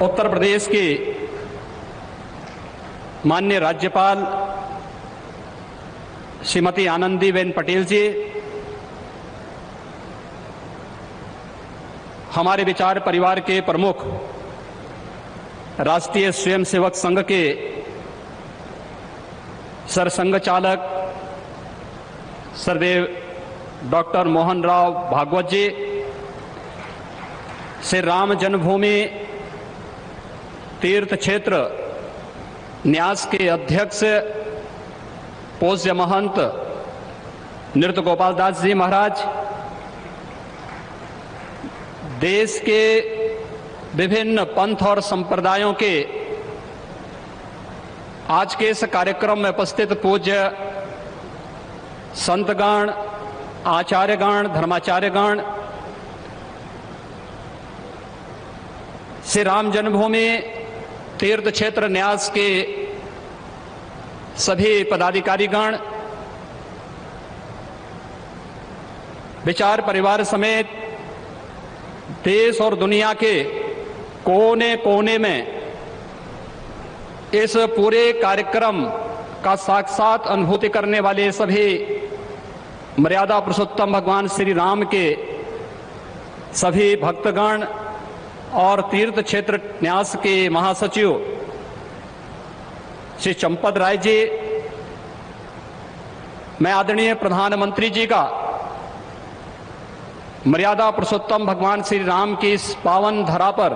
उत्तर प्रदेश के माननीय राज्यपाल श्रीमती आनंदीबेन पटेल जी, हमारे विचार परिवार के प्रमुख राष्ट्रीय स्वयंसेवक संघ के सरसंघ चालक सरदेव डॉक्टर मोहन राव भागवत जी, श्री राम जन्मभूमि तीर्थ क्षेत्र न्यास के अध्यक्ष पूज्य महंत नृत्य गोपाल दास जी महाराज, देश के विभिन्न पंथ और संप्रदायों के आज के इस कार्यक्रम में उपस्थित पूज्य संतगण, आचार्यगण, धर्माचार्यगण, श्री राम जन्मभूमि तीर्थ क्षेत्र न्यास के सभी पदाधिकारीगण, विचार परिवार समेत देश और दुनिया के कोने कोने में इस पूरे कार्यक्रम का साक्षात अनुभूति करने वाले सभी मर्यादा पुरुषोत्तम भगवान श्री राम के सभी भक्तगण और तीर्थ क्षेत्र न्यास के महासचिव श्री चंपत राय जी, मैं आदरणीय प्रधानमंत्री जी का मर्यादा पुरुषोत्तम भगवान श्री राम की इस पावन धरा पर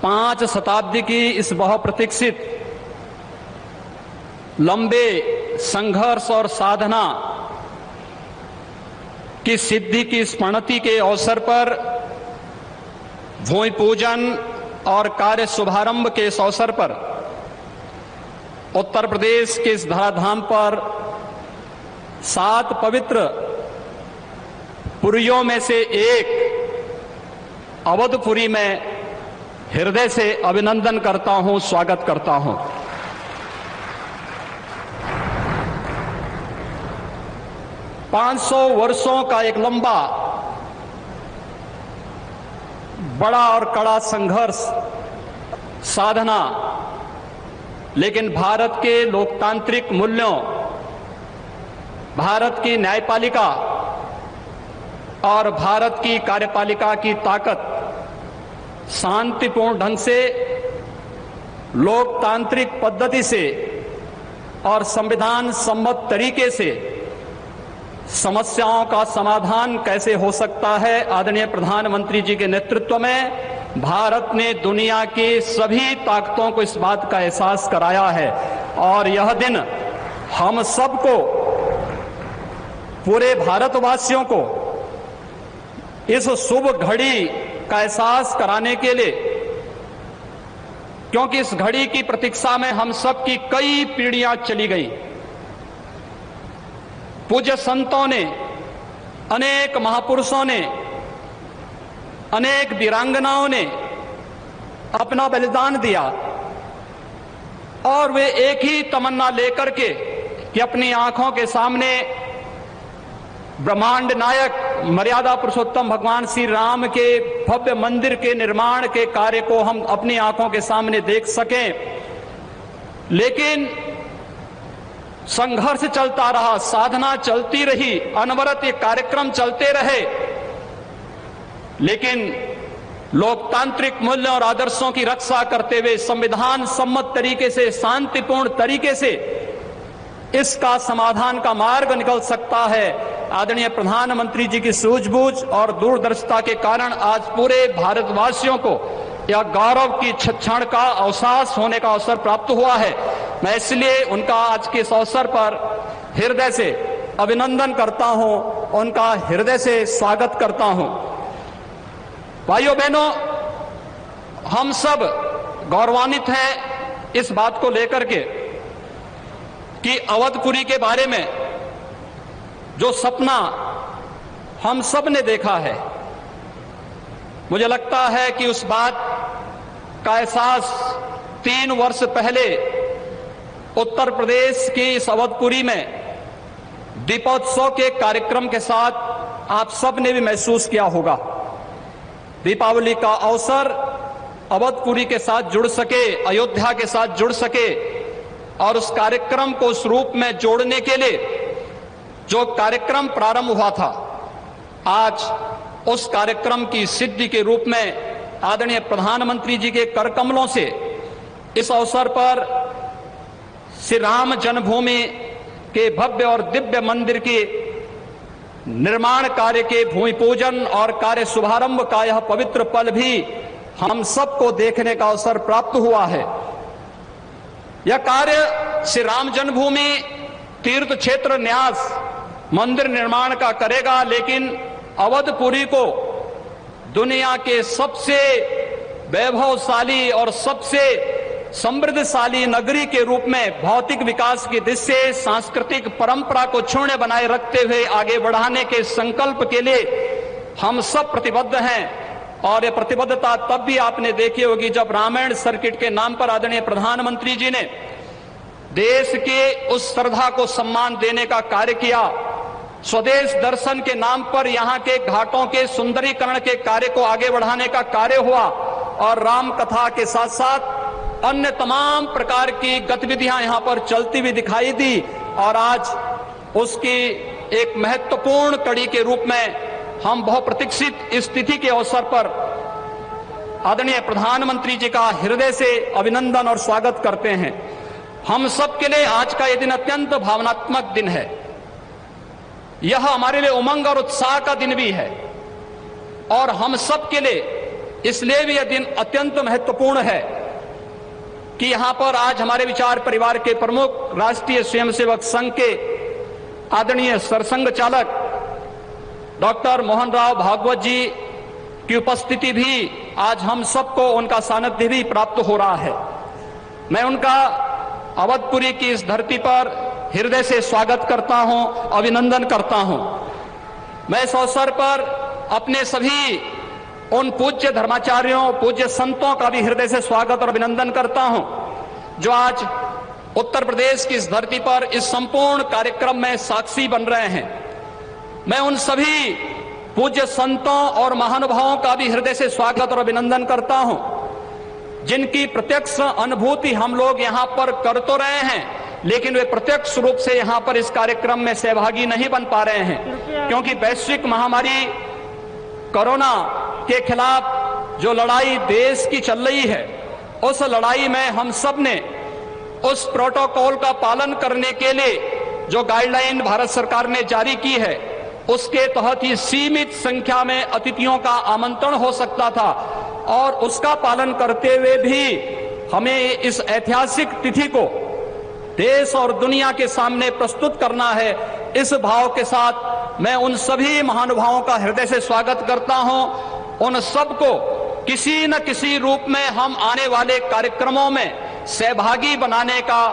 5 शताब्दी की इस बहुप्रतीक्षित लंबे संघर्ष और साधना की सिद्धि की स्मृति के अवसर पर भूमि पूजन और कार्य शुभारंभ के इस अवसर पर उत्तर प्रदेश के इस धराधाम पर 7 पवित्र पुरियों में से एक अवधपुरी में हृदय से अभिनंदन करता हूं, स्वागत करता हूं। पांच 500 वर्षों का एक लंबा, बड़ा और कड़ा संघर्ष, साधना, लेकिन भारत के लोकतांत्रिक मूल्यों, भारत की न्यायपालिका और भारत की कार्यपालिका की ताकत शांतिपूर्ण ढंग से, लोकतांत्रिक पद्धति से और संविधान सम्मत तरीके से समस्याओं का समाधान कैसे हो सकता है। आदरणीय प्रधानमंत्री जी के नेतृत्व में भारत ने दुनिया की सभी ताकतों को इस बात का एहसास कराया है और यह दिन हम सबको, पूरे भारतवासियों को इस शुभ घड़ी का एहसास कराने के लिए, क्योंकि इस घड़ी की प्रतीक्षा में हम सब की कई पीढ़ियां चली गई। पूज्य संतों ने, अनेक महापुरुषों ने, अनेक वीरांगनाओं ने अपना बलिदान दिया और वे एक ही तमन्ना लेकर के कि अपनी आंखों के सामने ब्रह्मांड नायक मर्यादा पुरुषोत्तम भगवान श्री राम के भव्य मंदिर के निर्माण के कार्य को हम अपनी आंखों के सामने देख सकें। लेकिन संघर्ष चलता रहा, साधना चलती रही, अनवरत ये कार्यक्रम चलते रहे, लेकिन लोकतांत्रिक मूल्यों और आदर्शों की रक्षा करते हुए संविधान सम्मत तरीके से, शांतिपूर्ण तरीके से इसका समाधान का मार्ग निकल सकता है। आदरणीय प्रधानमंत्री जी की सूझबूझ और दूरदर्शिता के कारण आज पूरे भारतवासियों को यह गौरव की क्षण का अवसास होने का अवसर प्राप्त हुआ है। मैं इसलिए उनका आज के इस अवसर पर हृदय से अभिनंदन करता हूं, उनका हृदय से स्वागत करता हूं। भाइयों बहनों, हम सब गौरवान्वित हैं इस बात को लेकर के कि अवधपुरी के बारे में जो सपना हम सब ने देखा है, मुझे लगता है कि उस बात का एहसास 3 वर्ष पहले उत्तर प्रदेश की इस अवधपुरी में दीपोत्सव के कार्यक्रम के साथ आप सब ने भी महसूस किया होगा। दीपावली का अवसर अवधपुरी के साथ जुड़ सके, अयोध्या के साथ जुड़ सके और उस कार्यक्रम को उस रूप में जोड़ने के लिए जो कार्यक्रम प्रारंभ हुआ था, आज उस कार्यक्रम की सिद्धि के रूप में आदरणीय प्रधानमंत्री जी के कर कमलों से इस अवसर पर श्री राम जन्मभूमि के भव्य और दिव्य मंदिर के निर्माण कार्य के भूमि पूजन और कार्य शुभारंभ का यह पवित्र पल भी हम सबको देखने का अवसर प्राप्त हुआ है। यह कार्य श्री राम जन्मभूमि तीर्थ क्षेत्र न्यास मंदिर निर्माण का करेगा, लेकिन अवधपुरी को दुनिया के सबसे वैभवशाली और सबसे समृद्धशाली नगरी के रूप में भौतिक विकास की दृष्टि से सांस्कृतिक परंपरा को क्षुण्ण बनाए रखते हुए आगे बढ़ाने के संकल्प के लिए हम सब प्रतिबद्ध हैं। और ये प्रतिबद्धता तब भी आपने देखी होगी जब रामायण सर्किट के नाम पर आदरणीय प्रधानमंत्री जी ने देश के उस श्रद्धा को सम्मान देने का कार्य किया। स्वदेश दर्शन के नाम पर यहाँ के घाटों के सुंदरीकरण के कार्य को आगे बढ़ाने का कार्य हुआ और राम कथा के साथ साथ अन्य तमाम प्रकार की गतिविधियां यहाँ पर चलती हुई दिखाई दी। और आज उसकी एक महत्वपूर्ण कड़ी के रूप में हम बहुप्रतीक्षित इस तिथि के अवसर पर आदरणीय प्रधानमंत्री जी का हृदय से अभिनंदन और स्वागत करते हैं। हम सब के लिए आज का यह दिन अत्यंत भावनात्मक दिन है। यह हमारे लिए उमंग और उत्साह का दिन भी है और हम सब के लिए इसलिए भी यह दिन अत्यंत महत्वपूर्ण है कि यहां पर आज हमारे विचार परिवार के प्रमुख राष्ट्रीय स्वयंसेवक संघ के आदरणीय सरसंघ चालक डॉक्टर मोहन राव भागवत जी की उपस्थिति भी आज हम सबको उनका सानिध्य भी प्राप्त हो रहा है। मैं उनका अवधपुरी की इस धरती पर हृदय से स्वागत करता हूं, अभिनंदन करता हूं। मैं इस अवसर पर अपने सभी उन पूज्य धर्माचार्यों, पूज्य संतों का भी हृदय से स्वागत और अभिनंदन करता हूं जो आज उत्तर प्रदेश की इस धरती पर इस संपूर्ण कार्यक्रम में साक्षी बन रहे हैं। मैं उन सभी पूज्य संतों और महानुभावों का भी हृदय से स्वागत और अभिनंदन करता हूं जिनकी प्रत्यक्ष अनुभूति हम लोग यहां पर कर तो रहे हैं, लेकिन वे प्रत्यक्ष रूप से यहां पर इस कार्यक्रम में सहभागी नहीं बन पा रहे हैं क्योंकि वैश्विक महामारी कोरोना के खिलाफ जो लड़ाई देश की चल रही है, उस लड़ाई में हम सब ने उस प्रोटोकॉल का पालन करने के लिए जो गाइडलाइन भारत सरकार ने जारी की है उसके तहत ही सीमित संख्या में अतिथियों का आमंत्रण हो सकता था और उसका पालन करते हुए भी हमें इस ऐतिहासिक तिथि को देश और दुनिया के सामने प्रस्तुत करना है। इस भाव के साथ मैं उन सभी महानुभावों का हृदय से स्वागत करता हूं। उन सबको किसी न किसी रूप में हम आने वाले कार्यक्रमों में सहभागी बनाने का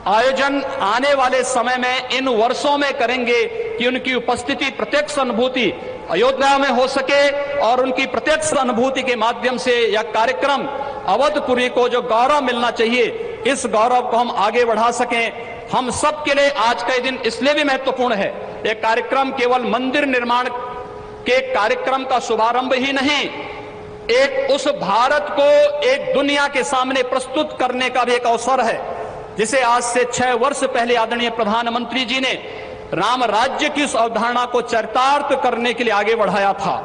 आयोजन आने वाले समय में इन वर्षों में करेंगे कि उनकी उपस्थिति प्रत्यक्ष अनुभूति अयोध्या में हो सके और उनकी प्रत्यक्ष अनुभूति के माध्यम से यह कार्यक्रम अवधपुरी को जो गौरव मिलना चाहिए, इस गौरव को हम आगे बढ़ा सकें। हम सब के लिए आज का दिन इसलिए भी महत्वपूर्ण है। यह कार्यक्रम केवल मंदिर निर्माण के कार्यक्रम का शुभारंभ ही नहीं, एक उस भारत को एक दुनिया के सामने प्रस्तुत करने का भी एक अवसर है जिसे आज से 6 वर्ष पहले आदरणीय प्रधानमंत्री जी ने राम राज्य की उस अवधारणा को चरितार्थ करने के लिए आगे बढ़ाया था,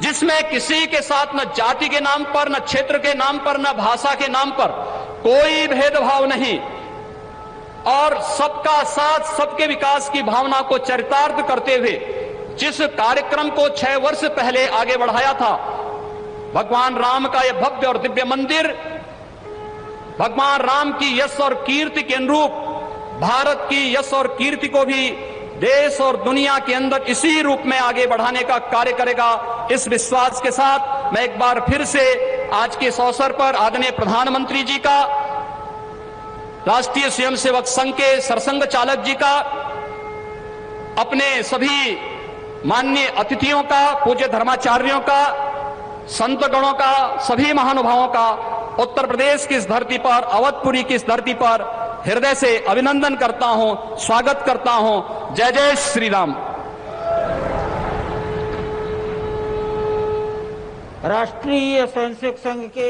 जिसमें किसी के साथ न जाति के नाम पर, न क्षेत्र के नाम पर, न भाषा के नाम पर कोई भेदभाव नहीं और सबका साथ, सबके विकास की भावना को चरितार्थ करते हुए जिस कार्यक्रम को 6 वर्ष पहले आगे बढ़ाया था, भगवान राम का यह भव्य और दिव्य मंदिर भगवान राम की यश और कीर्ति के अनुरूप भारत की यश और कीर्ति को भी देश और दुनिया के अंदर इसी रूप में आगे बढ़ाने का कार्य करेगा। इस विश्वास के साथ मैं एक बार फिर से आज के इस अवसर पर आदरणीय प्रधानमंत्री जी का, राष्ट्रीय स्वयंसेवक संघ के सरसंघ चालक जी का, अपने सभी माननीय अतिथियों का, पूज्य धर्माचार्यों का, संतगणों का, सभी महानुभावों का उत्तर प्रदेश की इस धरती पर, अवधपुरी की इस धरती पर हृदय से अभिनंदन करता हूं, स्वागत करता हूं। जय जय श्री राम। राष्ट्रीय स्वयंसेवक संघ के